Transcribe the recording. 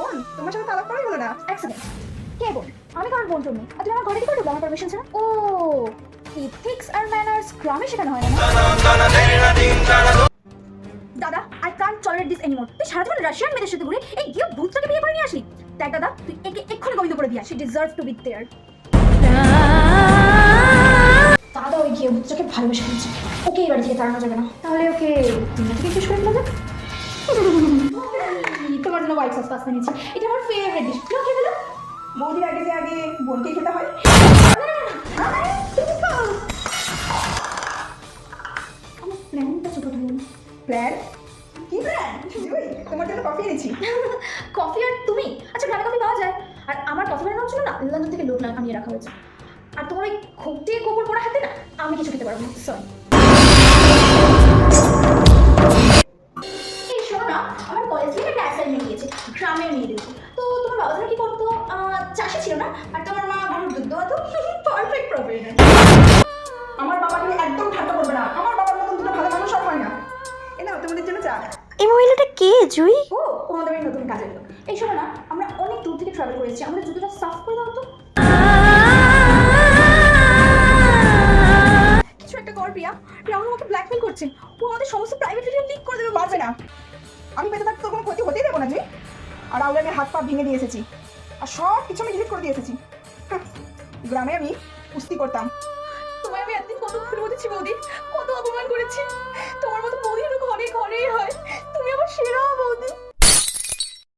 বোন, তোমার সাথে তালাক করাই হলো না। এক সেকেন্ড, কে বোন? আমি কারণ বোন জন্য আর তুমি আমার ঘরে কি করে ঢুকলে আমার পারমিশন ছাড়া? ও, ইথিক্স আর ম্যানার্স গ্রামে শেখানো হয় না? দাদা, I can't tolerate this anymore. তুই সারা জীবন রাশিয়ান মেয়েদের সাথে ঘুরে এই গিয়ে ভূতটাকে বিয়ে করে নিয়ে আসলি। দেখ দাদা, তুই একে এক্ষুনি গোবিন্দ করে দিয়া। She deserve to be there. দাদা ওই গিয়ে ভূতটাকে ভালোবেসে ফেলছে, ওকে এই বাড়ি থেকে তাড়ানো যাবে না। তাহলে ওকে দুনিয়া থেকে শেষ করে ফেলা যাক। তোমার জন্য হোয়াইট সস পাস্তা নিয়েছি, এটা আমার ফেভারিট ডিশ। কেউ খেয়ে ফেলো। বৌদির আগে যে আগে বোনকে খেতে হয়। আমার প্ল্যানটা ছোট হয়ে প্ল্যান? কি প্ল্যান? জুই, তোমার জন্য কফি এনেছি। কফি আর তুমি? আচ্ছা, গ্রামে কফি পাওয়া যায়। আর আমার কফি বানানো ছিল না, লন্ডন থেকে লোক আনিয়ে রাখা হয়েছে। আর তোমার ওই খোপটে কোমর পড়া হাতে না আমি কিছু খেতে পারবো না, সরি। এই শোনো না, আমার কলেজ থেকে একটা অ্যাসাইনমেন্ট দিয়েছে গ্রামের মেয়েদের। তো তোমার বাবা কি করতো? চাষি ছিল না, আর তোমার মা গরুর দুধ দোয়াতো। Perfect profession. আমার বাবাকে একদম ঠাট্টা করবে না, আমার বাবার মতন দুটো ভালো মানুষ আর হয় না। এ নাও তোমাদের জন্য চা। এই মহিলাটা কে জুই? ও, আমাদের এই নতুন কাজের লোক। এই শোনো না, আমরা অনেক দূর থেকে ট্রাভেল করেছি, আমাদের জুতোটা সাফ করে দাও তো। কিছু একটা কর প্রিয়া, রাহুল আমাকে ব্ল্যাকমেল করছে। ও আমাদের সমস্ত প্রাইভেট ভিডিও লিক করে দেবে। পারবে না, আমি বেঁচে থাকতে তোর কোনো ক্ষতি হতেই দেবো না। যে আর রাহুলের আমি হাত পা ভেঙে দিয়ে এসেছি, আর সব কিছু আমি ডিলিট করে দিয়ে এসেছি। গ্রামে আমি কুস্তি করতাম। তোমায় আমি এতদিন কত ভুল বুঝেছি বৌদি, কত অপমান করেছি। তোমার মতো বৌদি তো ঘরে ঘরেই হয়, তুমি আমার সেরা বৌদি।